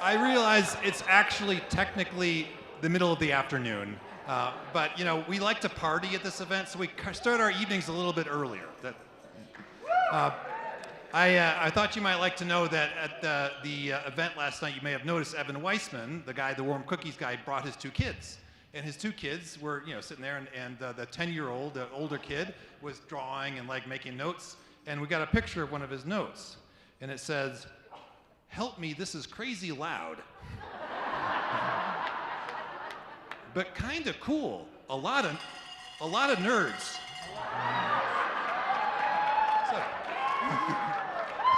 I realize it's actually technically the middle of the afternoon, but we like to party at this event, so we start our evenings a little bit earlier. I thought you might like to know that at the event last night, you may have noticed Evan Weissman, the warm cookies guy, brought his two kids. And his two kids were sitting there, and the 10-year-old, the older kid, was drawing and making notes. And we got a picture of one of his notes. And it says, "Help me, this is crazy loud." But kind of cool. A lot of nerds.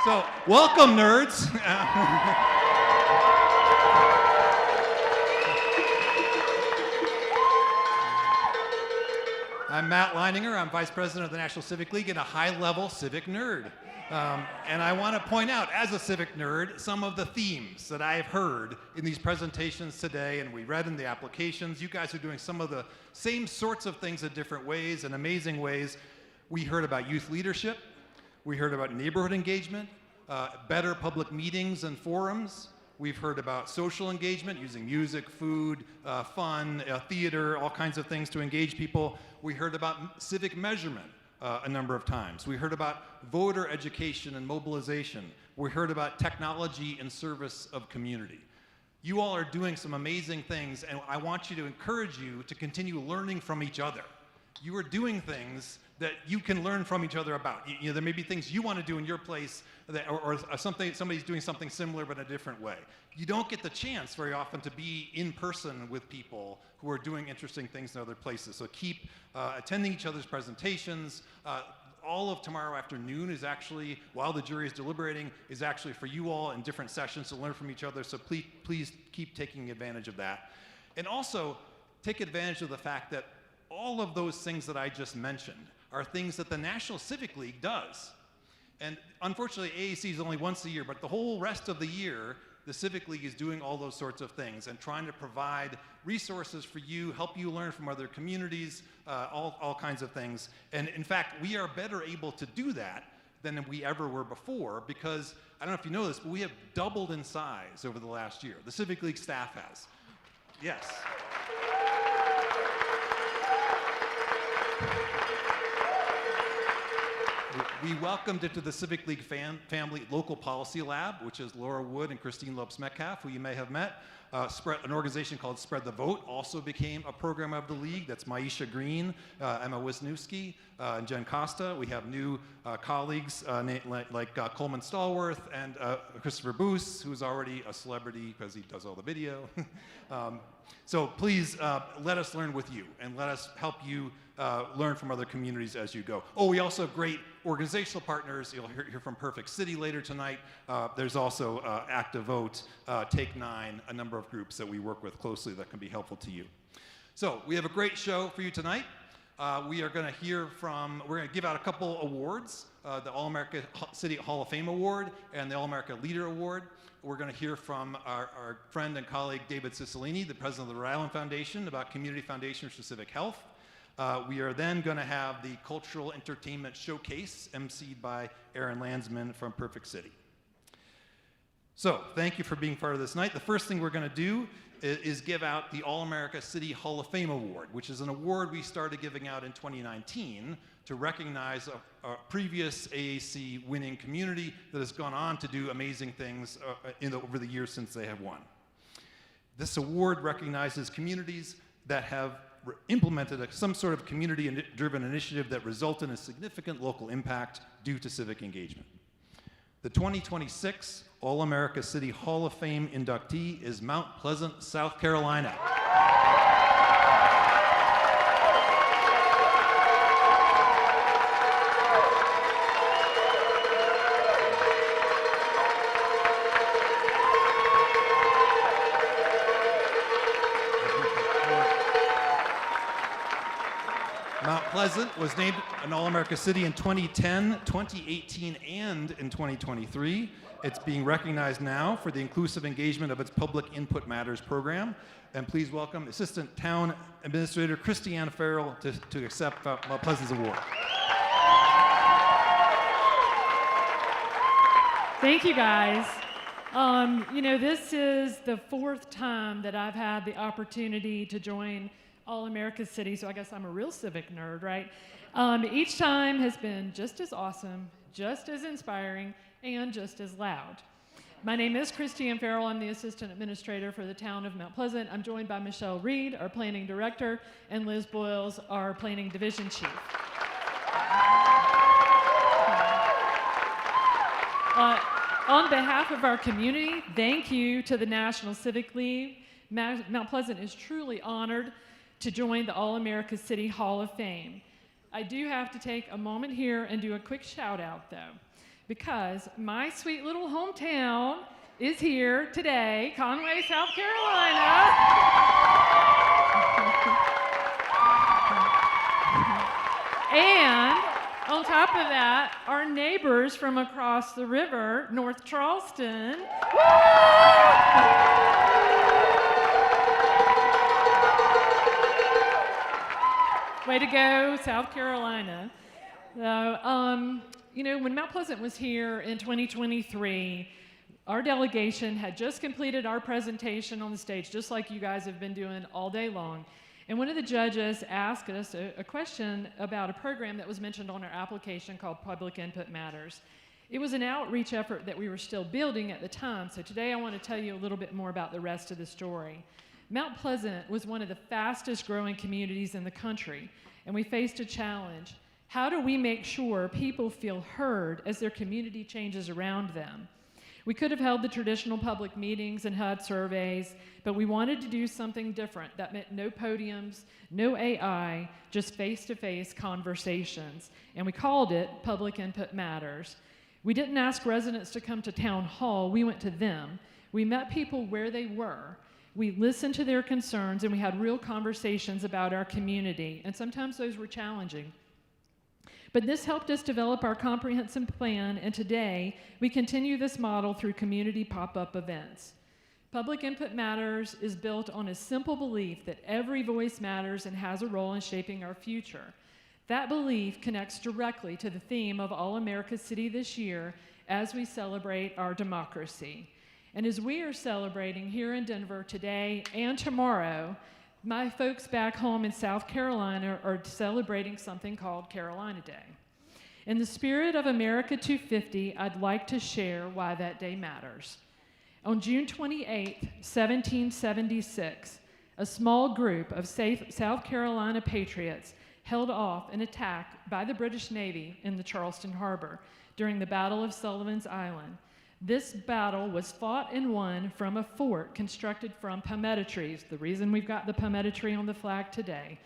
So welcome, nerds. I'm Matt Leininger. I'm Vice President of the National Civic League and a high-level civic nerd. And I want to point out, as a civic nerd, some of the themes that I have heard in these presentations today, and we read in the applications. You guys are doing some of the same sorts of things in different ways, in amazing ways. We heard about youth leadership. We heard about neighborhood engagement, better public meetings and forums. We've heard about social engagement, using music, food, fun, theater, all kinds of things to engage people. We heard about civic measurement a number of times. We heard about voter education and mobilization. We heard about technology in service of community. You all are doing some amazing things, and I want you to encourage you to continue learning from each other. You are doing things that you can learn from each other about. There may be things you want to do in your place, or somebody's doing something similar but in a different way. You don't get the chance very often to be in person with people who are doing interesting things in other places. So keep attending each other's presentations. All of tomorrow afternoon is actually, while the jury is deliberating, is actually for you all in different sessions to learn from each other. So please keep taking advantage of that. And also take advantage of the fact that all of those things that I just mentioned are things that the National Civic League does. And unfortunately, AAC is only once a year, but the whole rest of the year, the Civic League is doing all those sorts of things and trying to provide resources for you, help you learn from other communities, all kinds of things. And in fact, we are better able to do that than we ever were before, because, I don't know if you know this, but we have doubled in size over the last year. The Civic League staff has. Yes. We welcomed into the Civic League family Local Policy Lab, which is Laura Wood and Christine Lopes-Metcalf, who you may have met. An organization called Spread the Vote also became a program of the league. That's Maisha Green, Emma Wisniewski, and Jen Costa. We have new colleagues like Coleman Stallworth and Christopher Boos, who's already a celebrity because he does all the video. So please let us learn with you and let us help you learn from other communities as you go. Oh, we also have great organizational partners. You'll hear from Perfect City later tonight. There's also Active Vote, Take 9, a number of groups that we work with closely that can be helpful to you. So we have a great show for you tonight. We are going to we're going to give out a couple awards, the All-America City Hall of Fame Award and the All-America Leader Award. We're going to hear from our friend and colleague David Cicilline, the president of the Rhode Island Foundation, about Community Foundations for Civic Health. We are then going to have the Cultural Entertainment Showcase, emceed by Aaron Landsman from Perfect City. So, thank you for being part of this night. The first thing we're going to do is give out the All-America City Hall of Fame Award, which is an award we started giving out in 2019 to recognize a previous AAC winning community that has gone on to do amazing things over the years since they have won. This award recognizes communities that have implemented some sort of community-driven initiative that resulted in a significant local impact due to civic engagement. The 2026 All-America City Hall of Fame inductee is Mount Pleasant, South Carolina. Mount Pleasant was named an All-America City in 2010, 2018, and in 2023. It's being recognized now for the inclusive engagement of its Public Input Matters program. And please welcome Assistant Town Administrator Christiane Farrell to accept Mount Pleasant's award. Thank you, guys. This is the fourth time that I've had the opportunity to join All America City, so I guess I'm a real civic nerd, right? Each time has been just as awesome, just as inspiring, and just as loud. My name is Christiane Farrell. I'm the Assistant Administrator for the town of Mount Pleasant. I'm joined by Michelle Reed, our Planning Director, and Liz Boyles, our Planning Division Chief. On behalf of our community, thank you to the National Civic League. Mount Pleasant is truly honored to join the All-America City Hall of Fame. I do have to take a moment here and do a quick shout out though, because my sweet little hometown is here today, Conway, South Carolina. And on top of that, our neighbors from across the river, North Charleston. Way to go, South Carolina. When Mount Pleasant was here in 2023, our delegation had just completed our presentation on the stage, just like you guys have been doing all day long. And one of the judges asked us a question about a program that was mentioned on our application called Public Input Matters. It was an outreach effort that we were still building at the time, so today I want to tell you a little bit more about the rest of the story. Mount Pleasant was one of the fastest growing communities in the country, and we faced a challenge. How do we make sure people feel heard as their community changes around them? We could have held the traditional public meetings and had surveys, but we wanted to do something different. That meant no podiums, no AI, just face-to-face conversations. And we called it Public Input Matters. We didn't ask residents to come to town hall, we went to them. We met people where they were. We listened to their concerns and we had real conversations about our community, and sometimes those were challenging. But this helped us develop our comprehensive plan, and today we continue this model through community pop-up events. Public Input Matters is built on a simple belief that every voice matters and has a role in shaping our future. That belief connects directly to the theme of All America City this year as we celebrate our democracy. And as we are celebrating here in Denver today and tomorrow, my folks back home in South Carolina are celebrating something called Carolina Day. In the spirit of America 250, I'd like to share why that day matters. On June 28, 1776, a small group of South Carolina patriots held off an attack by the British Navy in the Charleston Harbor during the Battle of Sullivan's Island. This battle was fought and won from a fort constructed from palmetto trees, the reason we've got the palmetto tree on the flag today.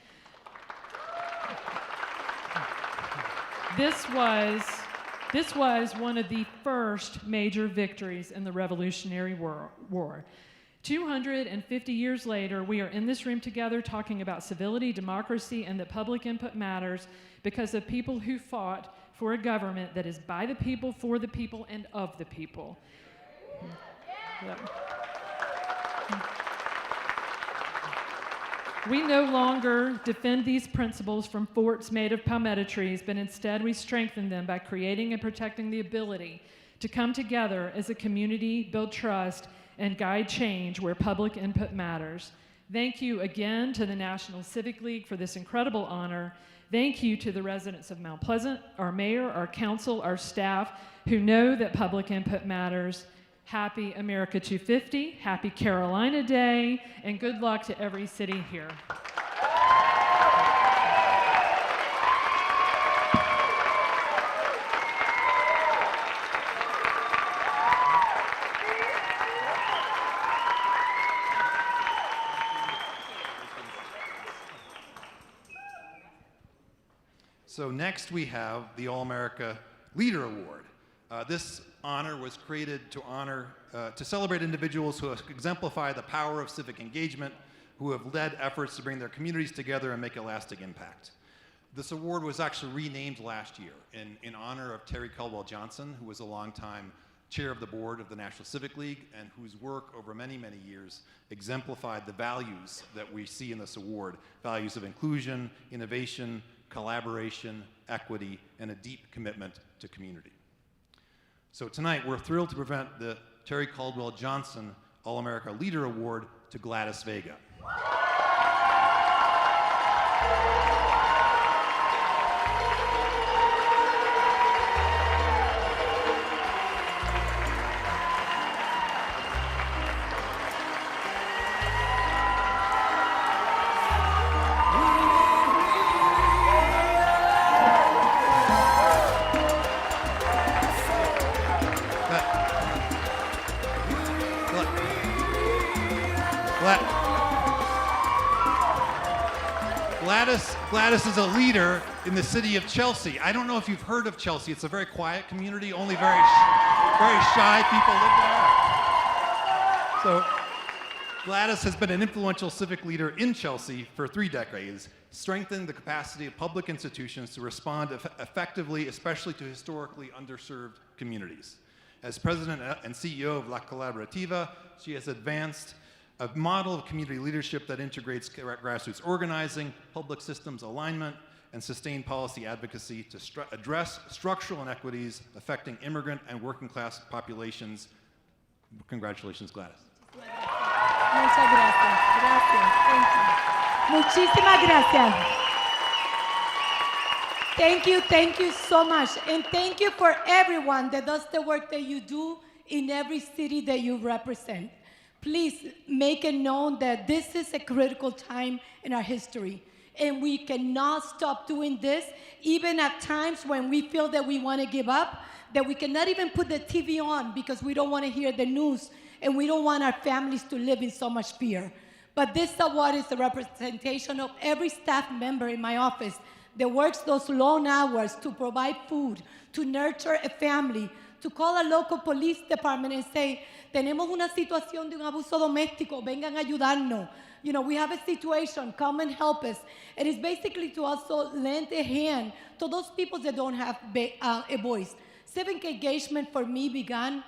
This was one of the first major victories in the Revolutionary War. 250 years later, we are in this room together talking about civility, democracy, and that public input matters because of people who fought for a government that is by the people, for the people, and of the people. Yep. We no longer defend these principles from forts made of palmetto trees, but instead we strengthen them by creating and protecting the ability to come together as a community, build trust, and guide change where public input matters. Thank you again to the National Civic League for this incredible honor. Thank you to the residents of Mount Pleasant, our mayor, our council, our staff, who know that public input matters. Happy America 250, happy Carolina Day, and good luck to every city here. So next we have the All-America Leader Award. This honor was created to celebrate individuals who exemplify the power of civic engagement, who have led efforts to bring their communities together and make a lasting impact. This award was actually renamed last year in honor of Terry Caldwell Johnson, who was a longtime chair of the board of the National Civic League and whose work over many, many years exemplified the values that we see in this award, values of inclusion, innovation, collaboration, equity, and a deep commitment to community. So tonight, we're thrilled to present the Terry Caldwell Johnson All-America Leader Award to Gladys Vega. Gladys is a leader in the city of Chelsea. I don't know if you've heard of Chelsea. It's a very quiet community. Only very shy people live there. So Gladys has been an influential civic leader in Chelsea for 3 decades, strengthening the capacity of public institutions to respond effectively, especially to historically underserved communities. As president and CEO of La Colaborativa, she has advanced a model of community leadership that integrates grassroots organizing, public systems alignment, and sustained policy advocacy to address structural inequities affecting immigrant and working class populations. Congratulations, Gladys. Muchas gracias. Gracias. Thank you. Muchísimas gracias. Thank you so much. And thank you for everyone that does the work that you do in every city that you represent. Please make it known that this is a critical time in our history. And we cannot stop doing this, even at times when we feel that we want to give up, that we cannot even put the TV on because we don't want to hear the news and we don't want our families to live in so much fear. But this award is a representation of every staff member in my office that works those long hours to provide food, to nurture a family, to call a local police department and say, tenemos una situación de un abuso doméstico, vengan a ayudarnos. You know, we have a situation, come and help us. And it's basically to also lend a hand to those people that don't have a voice. Civic engagement for me began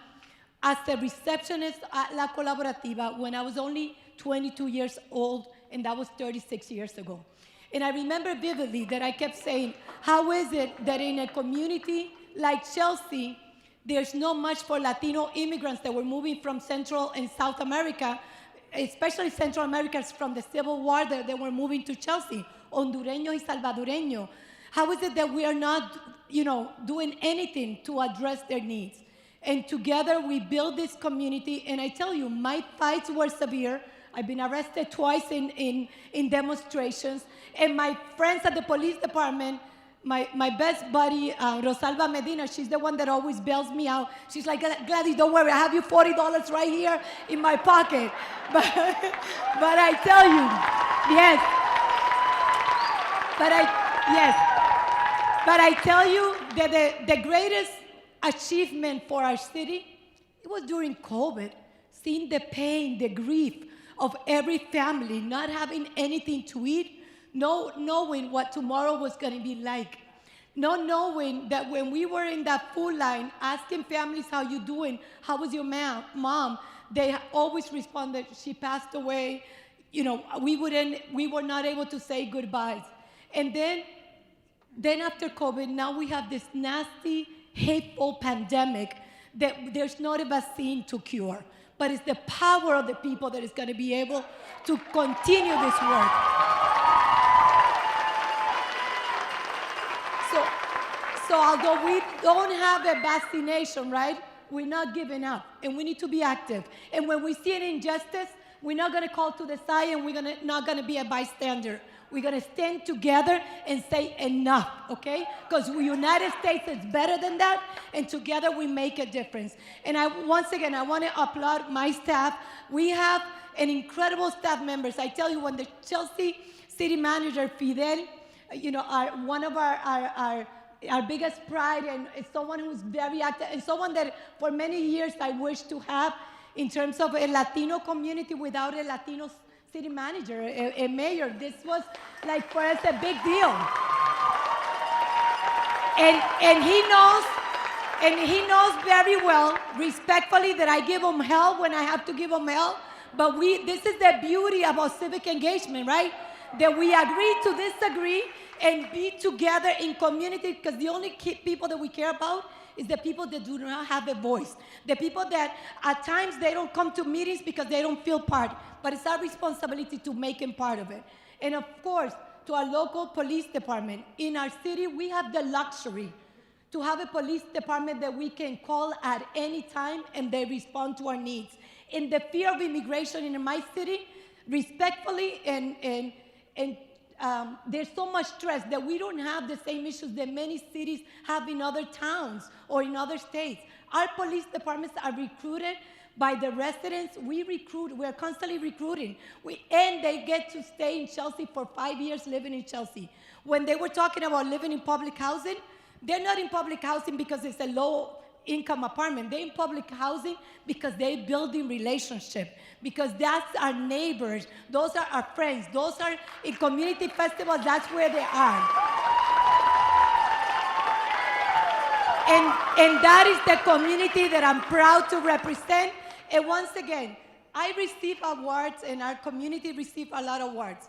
as a receptionist at La Colaborativa when I was only 22 years old, and that was 36 years ago. And I remember vividly that I kept saying, how is it that in a community like Chelsea, there's not much for Latino immigrants that were moving from Central and South America, especially Central Americans from the Civil War that they were moving to Chelsea, Hondureños y Salvadoreños. How is it that we are not, doing anything to address their needs? And together we build this community, and I tell you, my fights were severe. I've been arrested twice in demonstrations, and my friends at the police department, my best buddy, Rosalba Medina, she's the one that always bails me out. She's like, Gladys, don't worry, I have you $40 right here in my pocket. But I tell you, yes. But I tell you that the greatest achievement for our city, it was during COVID, seeing the pain, the grief of every family, not having anything to eat, not knowing what tomorrow was going to be like, not knowing that when we were in that food line, asking families, how you doing, how was your mom, they always responded, she passed away. We were not able to say goodbyes. And then after COVID, now we have this nasty, hateful pandemic that there's not a vaccine to cure, but it's the power of the people that is going to be able to continue this work. So although we don't have a vaccination, right, we're not giving up, and we need to be active. And when we see an injustice, we're not going to call to the side, and we're not going to be a bystander. We're going to stand together and say enough, okay? Because the United States is better than that, and together we make a difference. And once again, I want to applaud my staff. We have an incredible staff members. I tell you, when the Chelsea city manager, Fidel, one of our biggest pride, and someone who's very active, and someone that for many years I wish to have in terms of a Latino community without a Latino city manager, a mayor. This was like for us a big deal. And he knows very well, respectfully, that I give him hell when I have to give him hell. But this is the beauty about civic engagement, right? That we agree to disagree and be together in community, because the only people that we care about is the people that do not have a voice. The people that at times they don't come to meetings because they don't feel part, but it's our responsibility to make them part of it. And of course, to our local police department. In our city, we have the luxury to have a police department that we can call at any time and they respond to our needs. In the fear of immigration in my city, respectfully, there's so much stress that we don't have the same issues that many cities have in other towns or in other states. Our police departments are recruited by the residents. We're constantly recruiting. And they get to stay in Chelsea for 5 years living in Chelsea. When they were talking about living in public housing, they're not in public housing because it's a low-income apartment. They're in public housing because they're building relationship, because that's our neighbors. Those are our friends. Those are in community festivals. That's where they are. And that is the community that I'm proud to represent. And once again, I receive awards and our community receives a lot of awards.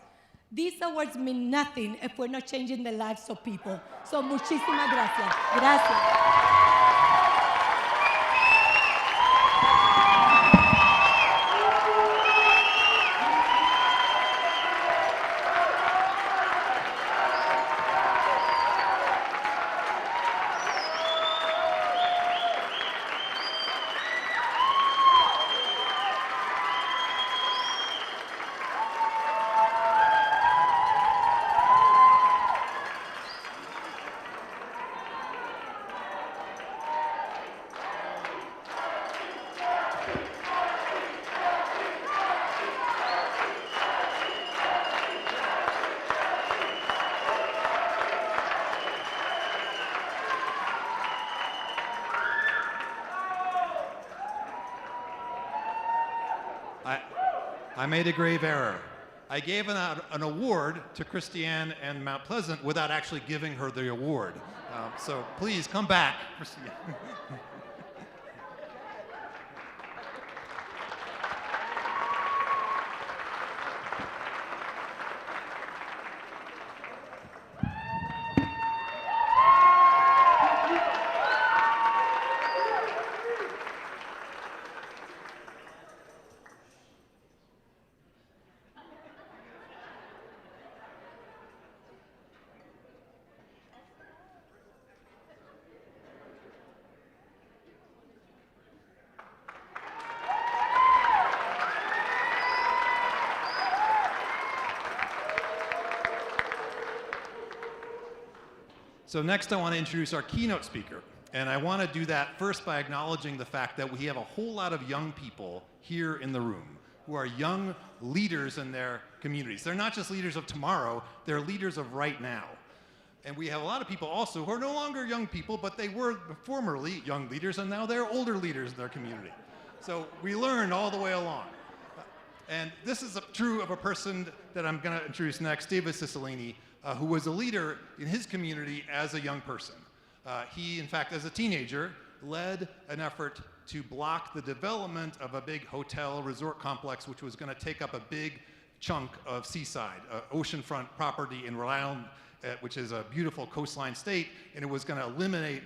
These awards mean nothing if we're not changing the lives of people. So muchísimas gracias. Gracias. I made a grave error. I gave an award to Christiane and Mount Pleasant without actually giving her the award. So please come back, Christiane. So next I want to introduce our keynote speaker. And I want to do that first by acknowledging the fact that we have a whole lot of young people here in the room who are young leaders in their communities. They're not just leaders of tomorrow, they're leaders of right now. And we have a lot of people also who are no longer young people, but they were formerly young leaders, and now they're older leaders in their community. So we learn all the way along. And this is true of a person that I'm going to introduce next, David Cicilline, who was a leader in his community as a young person. He, in fact, as a teenager, led an effort to block the development of a big hotel resort complex, which was going to take up a big chunk of seaside, oceanfront property in Rhode Island, which is a beautiful coastline state, and it was going to eliminate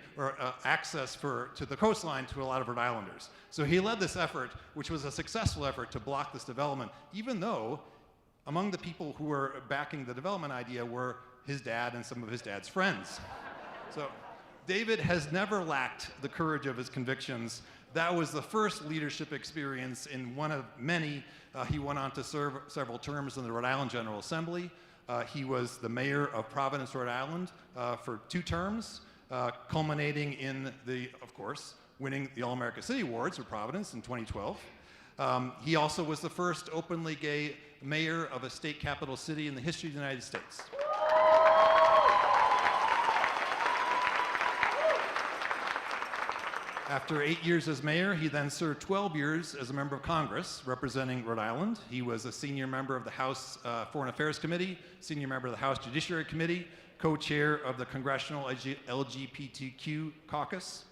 access to the coastline to a lot of Rhode Islanders. So he led this effort, which was a successful effort to block this development, even though among the people who were backing the development idea were his dad and some of his dad's friends. So David has never lacked the courage of his convictions. That was the first leadership experience in one of many. He went on to serve several terms in the Rhode Island General Assembly. He was the mayor of Providence, Rhode Island for 2 terms, culminating in of course, winning the All-America City Awards for Providence in 2012. He also was the first openly gay mayor of a state capital city in the history of the United States. After 8 years as mayor, he then served 12 years as a member of Congress representing Rhode Island. He was a senior member of the House Foreign Affairs Committee, senior member of the House Judiciary Committee, co-chair of the Congressional LGBTQ Caucus.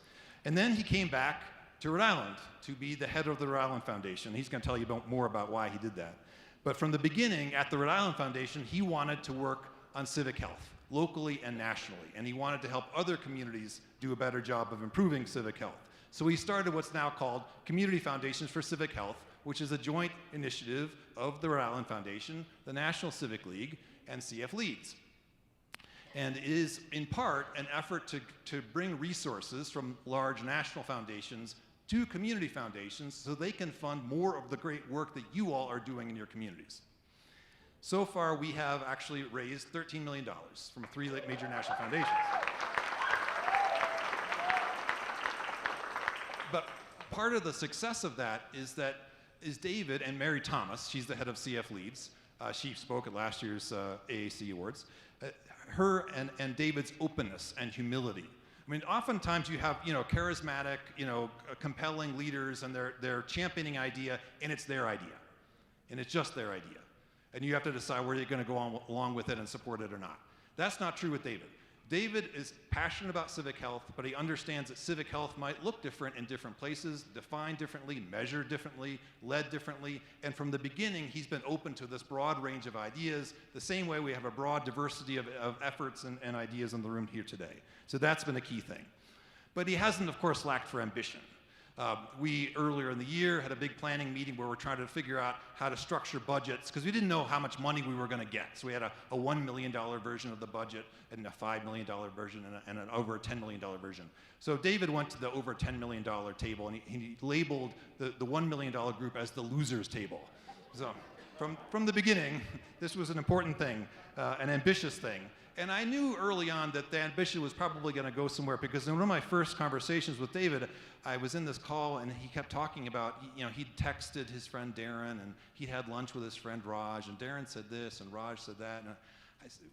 And then he came back to Rhode Island to be the head of the Rhode Island Foundation. He's going to tell you more about why he did that. But from the beginning, at the Rhode Island Foundation, he wanted to work on civic health. locally and nationally. And he wanted to help other communities do a better job of improving civic health. So he started what's now called Community Foundations for Civic Health, which is a joint initiative of the Rhode Island Foundation, the National Civic League, and CF Leads. And it is in part an effort to bring resources from large national foundations to community foundations so they can fund more of the great work that you all are doing in your communities. So far, we have actually raised $13 million from 3 major national foundations. But part of the success of that is David and Mary Thomas. She's the head of CF Leads. She spoke at last year's AAC Awards. Her and David's openness and humility. I mean, oftentimes you have, charismatic, compelling leaders, and they're championing idea, and it's their idea, and it's just their idea, and you have to decide whether you're going to go along with it and support it or not. That's not true with David. David is passionate about civic health, but he understands that civic health might look different in different places, defined differently, measured differently, led differently, and from the beginning, he's been open to this broad range of ideas, the same way we have a broad diversity of efforts and ideas in the room here today. So that's been a key thing. But he hasn't, of course, lacked for ambition. We, earlier in the year, had a big planning meeting where we're trying to figure out how to structure budgets, because we didn't know how much money we were going to get. So we had a $1 million version of the budget, and a $5 million version, and an over $10 million version. So David went to the over $10 million table, and he labeled the $1 million group as the losers table. So from the beginning, this was an important thing, an ambitious thing. And I knew early on that the ambition was probably going to go somewhere, because in one of my first conversations with David, I was in this call and he kept talking about, he'd texted his friend Darren, and he'd had lunch with his friend Raj, and Darren said this and Raj said that. And I said,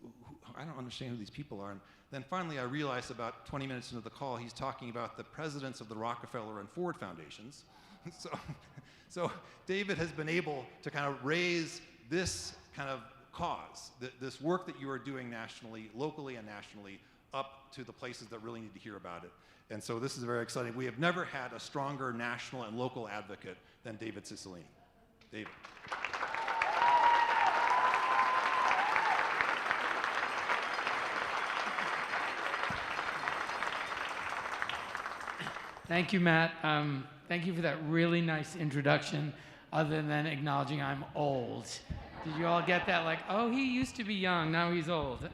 I don't understand who these people are. And then finally I realized about 20 minutes into the call, he's talking about the presidents of the Rockefeller and Ford Foundations. So David has been able to kind of raise this kind of cause, this work that you are doing nationally, locally and nationally, up to the places that really need to hear about it. And so this is very exciting. We have never had a stronger national and local advocate than David Cicilline. David. Thank you, Matt. Thank you for that really nice introduction, other than acknowledging I'm old. Did you all get that? Like, oh, he used to be young, now he's old.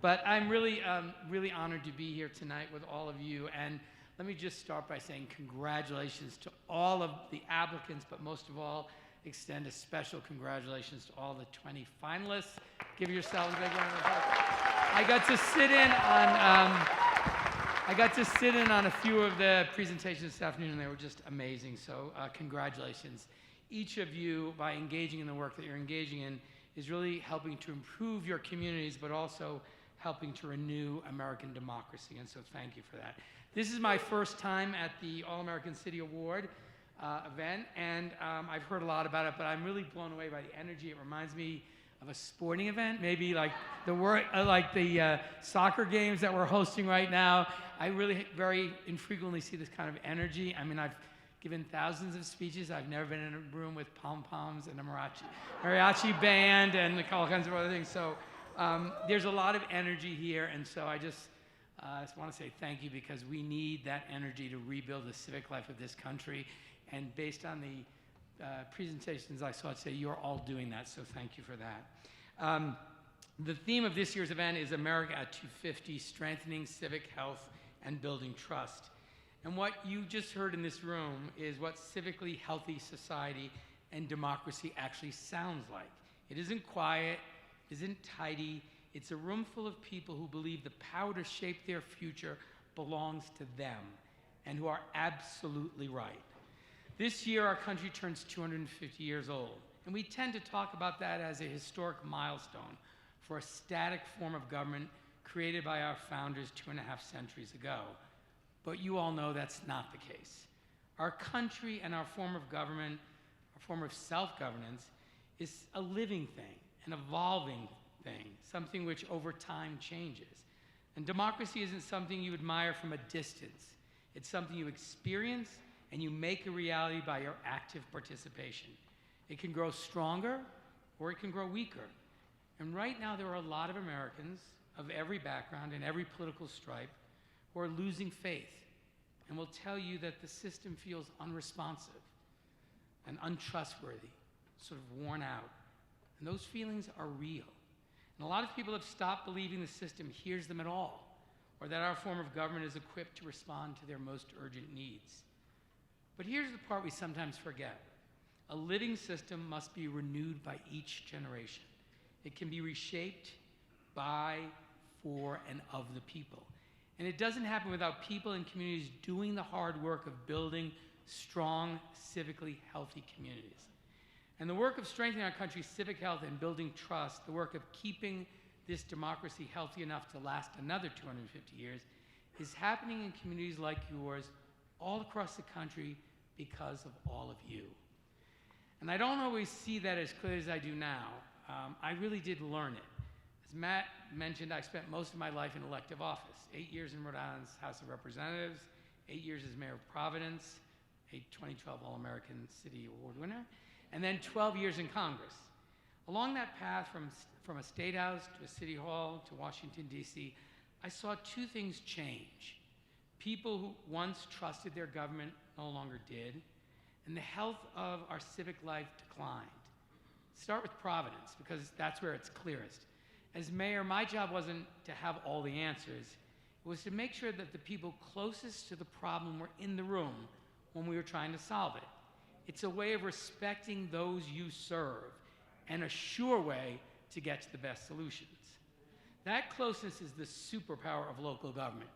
But I'm really honored to be here tonight with all of you. And let me just start by saying congratulations to all of the applicants, but most of all, extend a special congratulations to all the 20 finalists. Give yourselves a big round of applause. I got to sit in on a few of the presentations this afternoon, and they were just amazing. So congratulations. Each of you, by engaging in the work that you're engaging in, is really helping to improve your communities, but also helping to renew American democracy. And so thank you for that. This is my first time at the All-American City Award event, and I've heard a lot about it, but I'm really blown away by the energy. It reminds me of a sporting event, maybe like the soccer games that we're hosting right now. I really very infrequently see this kind of energy. I mean, I've given thousands of speeches. I've never been in a room with pom-poms and a mariachi band and all kinds of other things. So there's a lot of energy here, and so I just want to say thank you, because we need that energy to rebuild the civic life of this country. And based on the presentations I saw today, you're all doing that, so thank you for that. The theme of this year's event is America at 250, Strengthening Civic Health and Building Trust. And what you just heard in this room is what civically healthy society and democracy actually sounds like. It isn't quiet, it isn't tidy, it's a room full of people who believe the power to shape their future belongs to them, and who are absolutely right. This year, our country turns 250 years old, and we tend to talk about that as a historic milestone for a static form of government created by our founders 2.5 centuries ago. But you all know that's not the case. Our country and our form of government, our form of self-governance, is a living thing, an evolving thing, something which over time changes. And democracy isn't something you admire from a distance. It's something you experience and you make a reality by your active participation. It can grow stronger or it can grow weaker. And right now there are a lot of Americans of every background and every political stripe who are losing faith and will tell you that the system feels unresponsive and untrustworthy, sort of worn out. And those feelings are real. And a lot of people have stopped believing the system hears them at all, or that our form of government is equipped to respond to their most urgent needs. But here's the part we sometimes forget. A living system must be renewed by each generation. It can be reshaped by, for, and of the people. And it doesn't happen without people and communities doing the hard work of building strong, civically healthy communities. And the work of strengthening our country's civic health and building trust, the work of keeping this democracy healthy enough to last another 250 years, is happening in communities like yours all across the country because of all of you. And I don't always see that as clearly as I do now. I really did learn it. As Matt mentioned, I spent most of my life in elective office, 8 years in Rhode Island's House of Representatives, 8 years as mayor of Providence, a 2012 All-American City Award winner, and then 12 years in Congress. Along that path from a state house to a city hall to Washington, D.C., I saw two things change. People who once trusted their government no longer did, and the health of our civic life declined. Start with Providence, because that's where it's clearest. As mayor, my job wasn't to have all the answers. It was to make sure that the people closest to the problem were in the room when we were trying to solve it. It's a way of respecting those you serve and a sure way to get to the best solutions. That closeness is the superpower of local government.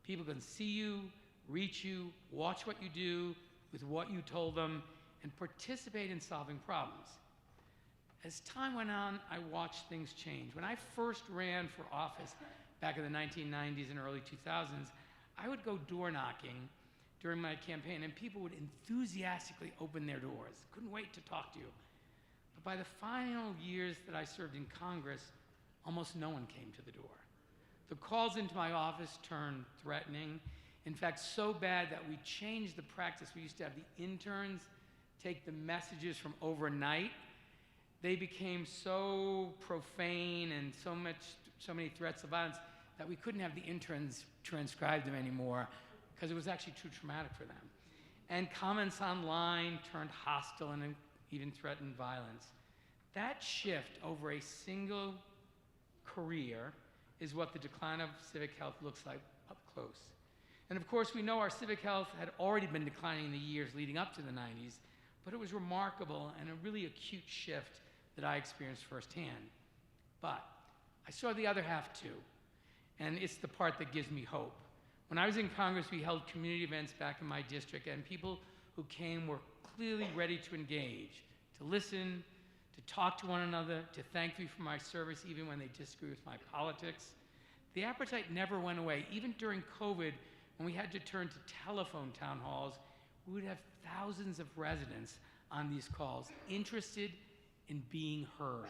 People can see you, reach you, watch what you do with what you told them, and participate in solving problems. As time went on, I watched things change. When I first ran for office back in the 1990s and early 2000s, I would go door knocking during my campaign, and people would enthusiastically open their doors. Couldn't wait to talk to you. But by the final years that I served in Congress, almost no one came to the door. The calls into my office turned threatening. In fact, so bad that we changed the practice. We used to have the interns take the messages from overnight. They became so profane and so many threats of violence that we couldn't have the interns transcribe them anymore because it was actually too traumatic for them. And comments online turned hostile and even threatened violence. That shift over a single career is what the decline of civic health looks like up close. And of course, we know our civic health had already been declining in the years leading up to the 90s, but it was remarkable and a really acute shift that I experienced firsthand. But I saw the other half too, and it's the part that gives me hope. When I was in Congress, we held community events back in my district, and people who came were clearly ready to engage, to listen, to talk to one another, to thank me for my service even when they disagree with my politics. The appetite never went away. Even during COVID, when we had to turn to telephone town halls, we would have thousands of residents on these calls interested in being heard.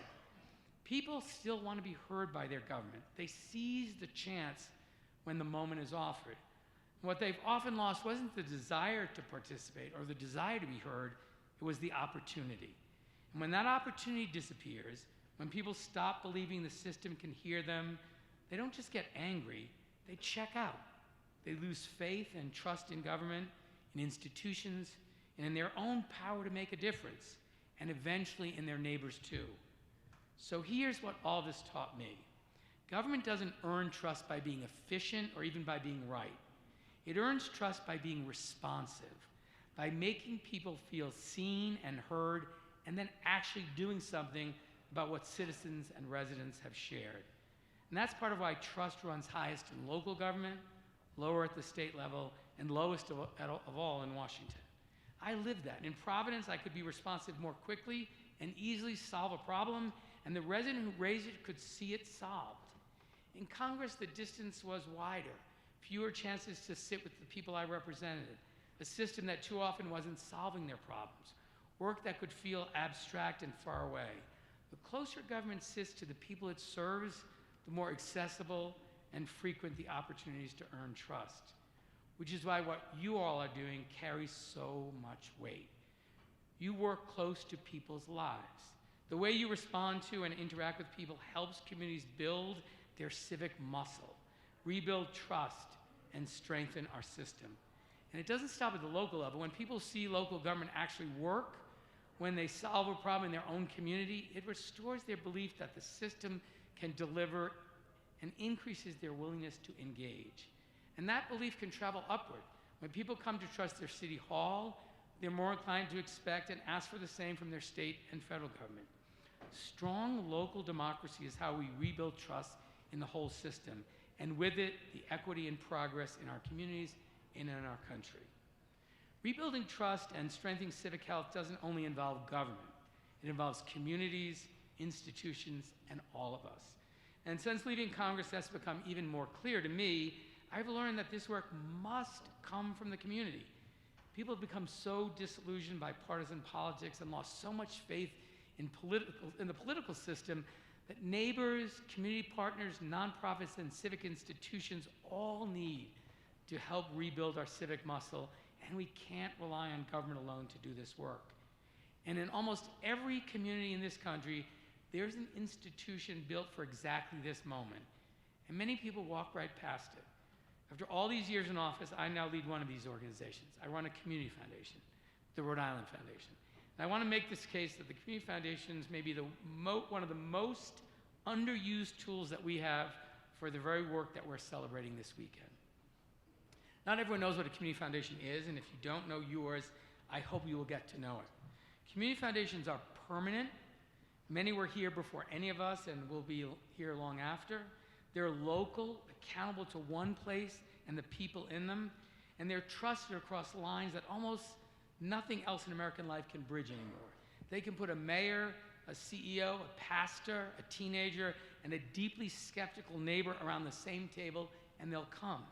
People still want to be heard by their government. They seize the chance when the moment is offered. What they've often lost wasn't the desire to participate or the desire to be heard, it was the opportunity. And when that opportunity disappears, when people stop believing the system can hear them, they don't just get angry, they check out. They lose faith and trust in government, in institutions, and in their own power to make a difference, and eventually in their neighbors too. So here's what all this taught me. Government doesn't earn trust by being efficient or even by being right. It earns trust by being responsive, by making people feel seen and heard, and then actually doing something about what citizens and residents have shared. And that's part of why trust runs highest in local government, lower at the state level, and lowest of all in Washington. I lived that. In Providence, I could be responsive more quickly and easily solve a problem, and the resident who raised it could see it solved. In Congress, the distance was wider, fewer chances to sit with the people I represented, a system that too often wasn't solving their problems, work that could feel abstract and far away. The closer government sits to the people it serves, the more accessible and frequent the opportunities to earn trust, which is why what you all are doing carries so much weight. You work close to people's lives. The way you respond to and interact with people helps communities build, their civic muscle, rebuild trust, and strengthen our system. And it doesn't stop at the local level. When people see local government actually work, when they solve a problem in their own community, it restores their belief that the system can deliver and increases their willingness to engage. And that belief can travel upward. When people come to trust their city hall, they're more inclined to expect and ask for the same from their state and federal government. Strong local democracy is how we rebuild trust in the whole system, and with it, the equity and progress in our communities and in our country. Rebuilding trust and strengthening civic health doesn't only involve government. It involves communities, institutions, and all of us. And since leaving Congress, that's become even more clear to me. I've learned that this work must come from the community. People have become so disillusioned by partisan politics and lost so much faith in the political system that neighbors, community partners, nonprofits, and civic institutions all need to help rebuild our civic muscle, and we can't rely on government alone to do this work. And in almost every community in this country, there's an institution built for exactly this moment, and many people walk right past it. After all these years in office, I now lead one of these organizations. I run a community foundation, the Rhode Island Foundation. And I want to make this case that the community foundations may be one of the most underused tools that we have for the very work that we're celebrating this weekend. Not everyone knows what a community foundation is, and if you don't know yours, I hope you will get to know it. Community foundations are permanent. Many were here before any of us and will be here long after. They're local, accountable to one place and the people in them, and they're trusted across lines that almost nothing else in American life can bridge anymore. They can put a mayor, a CEO, a pastor, a teenager, and a deeply skeptical neighbor around the same table, and they'll come.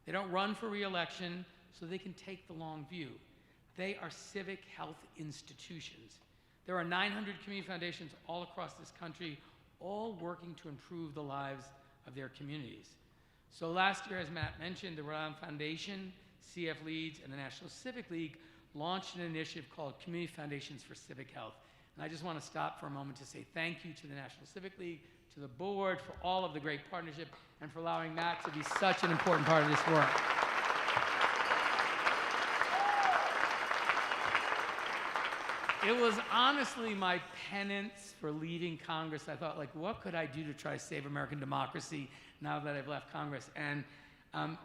They don't run for re-election, so they can take the long view. They are civic health institutions. There are 900 community foundations all across this country, all working to improve the lives of their communities. So last year, as Matt mentioned, the Rhode Island Foundation, CF Leads, and the National Civic League launched an initiative called Community Foundations for Civic Health. And I just want to stop for a moment to say thank you to the National Civic League, to the board for all of the great partnership, and for allowing Matt to be such an important part of this work. It was honestly my penance for leaving Congress. I thought, like, what could I do to try to save American democracy now that I've left Congress? And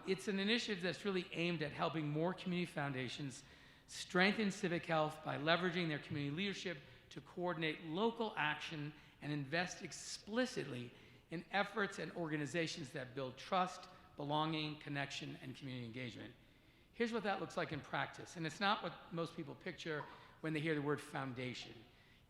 it's an initiative that's really aimed at helping more community foundations strengthen civic health by leveraging their community leadership to coordinate local action and invest explicitly in efforts and organizations that build trust, belonging, connection, and community engagement. Here's what that looks like in practice, and it's not what most people picture when they hear the word foundation.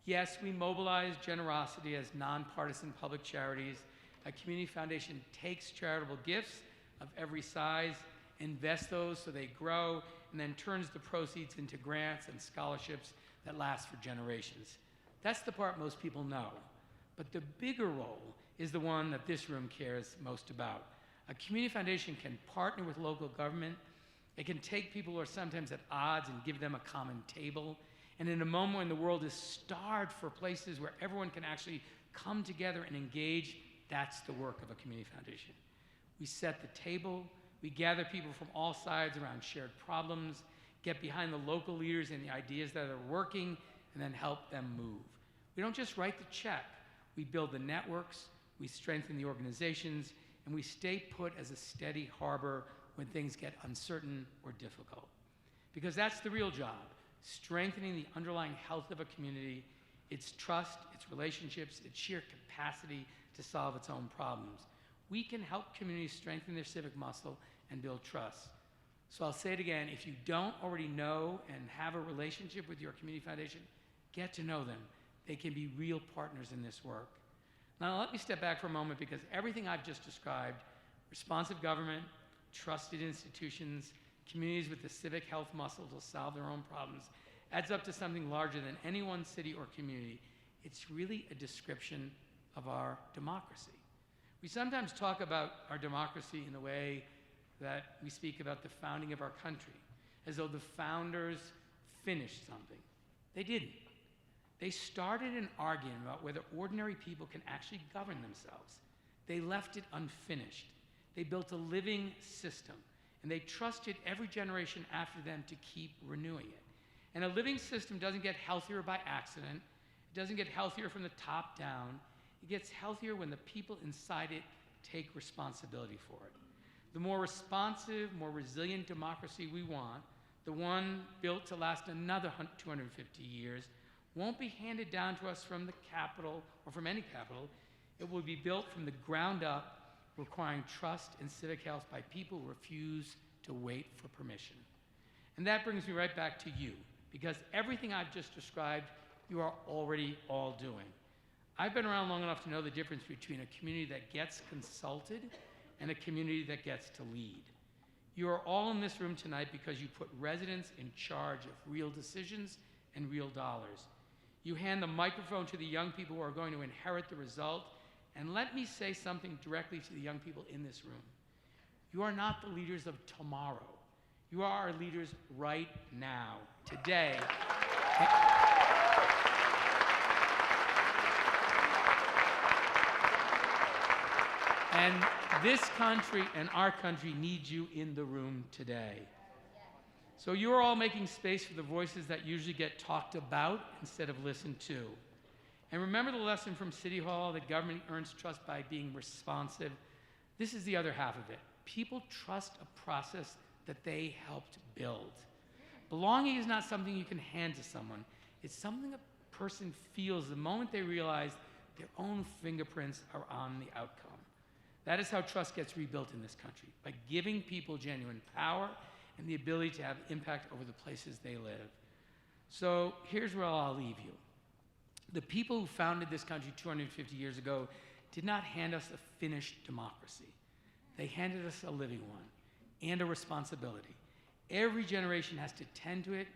Yes, we mobilize generosity as nonpartisan public charities. A community foundation takes charitable gifts of every size, invests those so they grow, and then turns the proceeds into grants and scholarships that last for generations. That's the part most people know. But the bigger role is the one that this room cares most about. A community foundation can partner with local government. It can take people who are sometimes at odds and give them a common table. And in a moment when the world is starved for places where everyone can actually come together and engage, that's the work of a community foundation. We set the table, we gather people from all sides around shared problems, get behind the local leaders and the ideas that are working, and then help them move. We don't just write the check, we build the networks, we strengthen the organizations, and we stay put as a steady harbor when things get uncertain or difficult. Because that's the real job. Strengthening the underlying health of a community, its trust, its relationships, its sheer capacity to solve its own problems. We can help communities strengthen their civic muscle and build trust. So I'll say it again, if you don't already know and have a relationship with your community foundation, get to know them. They can be real partners in this work. Now let me step back for a moment, because everything I've just described, responsive government, trusted institutions, communities with the civic health muscle to solve their own problems, adds up to something larger than any one city or community. It's really a description of our democracy. We sometimes talk about our democracy in the way that we speak about the founding of our country, as though the founders finished something. They didn't. They started an argument about whether ordinary people can actually govern themselves. They left it unfinished. They built a living system, and they trusted every generation after them to keep renewing it. And a living system doesn't get healthier by accident. It doesn't get healthier from the top down. It gets healthier when the people inside it take responsibility for it. The more responsive, more resilient democracy we want, the one built to last another 250 years, won't be handed down to us from the capital or from any capital. It will be built from the ground up, requiring trust and civic health by people who refuse to wait for permission. And that brings me right back to you, because everything I've just described, you are already all doing. I've been around long enough to know the difference between a community that gets consulted and a community that gets to lead. You are all in this room tonight because you put residents in charge of real decisions and real dollars. You hand the microphone to the young people who are going to inherit the result. And let me say something directly to the young people in this room. You are not the leaders of tomorrow. You are our leaders right now, today. And this country and our country needs you in the room today. So you're all making space for the voices that usually get talked about instead of listened to. And remember the lesson from City Hall that government earns trust by being responsive. This is the other half of it. People trust a process that they helped build. Belonging is not something you can hand to someone. It's something a person feels the moment they realize their own fingerprints are on the outcome. That is how trust gets rebuilt in this country, by giving people genuine power and the ability to have impact over the places they live. So here's where I'll leave you. The people who founded this country 250 years ago did not hand us a finished democracy. They handed us a living one and a responsibility. Every generation has to tend to it,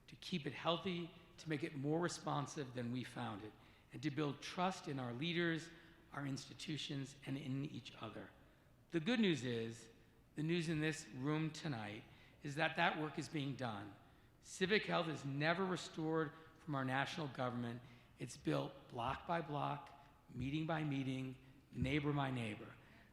to keep it healthy, to make it more responsive than we found it, and to build trust in our leaders, our institutions, and in each other. The good news is, the news in this room tonight, is that that work is being done. Civic health is never restored from our national government. It's built block by block, meeting by meeting, neighbor by neighbor.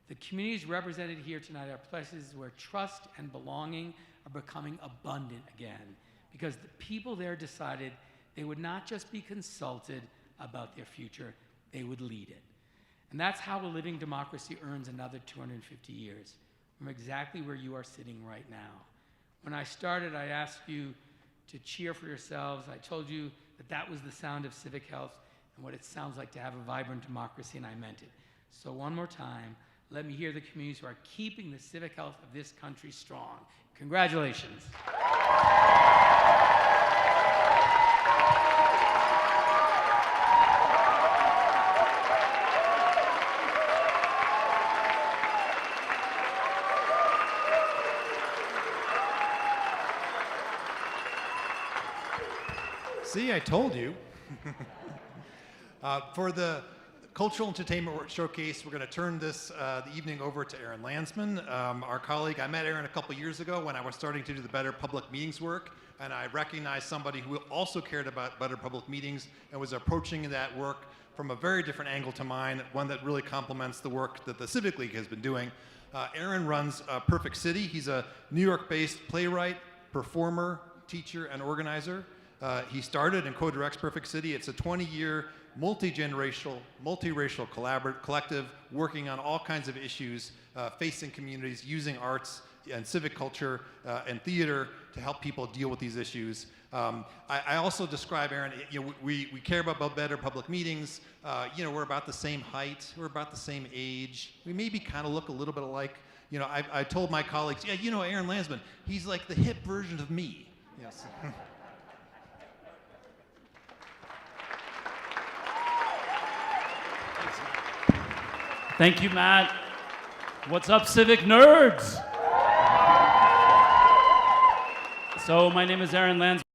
The communities represented here tonight are places where trust and belonging are becoming abundant again, because the people there decided they would not just be consulted about their future, they would lead it. And that's how a living democracy earns another 250 years, from exactly where you are sitting right now. When I started, I asked you to cheer for yourselves. I told you that that was the sound of civic health and what it sounds like to have a vibrant democracy, and I meant it. So one more time, let me hear the communities who are keeping the civic health of this country strong. Congratulations. See, I told you. For the Cultural Entertainment Showcase, we're going to turn this the evening over to Aaron Landsman, our colleague. I met Aaron a couple years ago when I was starting to do the Better Public Meetings work, and I recognized somebody who also cared about Better Public Meetings and was approaching that work from a very different angle to mine, one that really complements the work that the Civic League has been doing. Aaron runs Perfect City. He's a New York-based playwright, performer, teacher, and organizer. He started and co-directs Perfect City. It's a 20-year, multi-generational, multiracial collective working on all kinds of issues facing communities, using arts and civic culture and theater to help people deal with these issues. I also describe Aaron, we care about Better Public Meetings. We're about the same height. We're about the same age. We maybe kind of look a little bit alike. I told my colleagues, Aaron Landsman, he's like the hip version of me. Yes. Thank you, Matt. What's up, Civic Nerds? So my name is Aaron Landsman.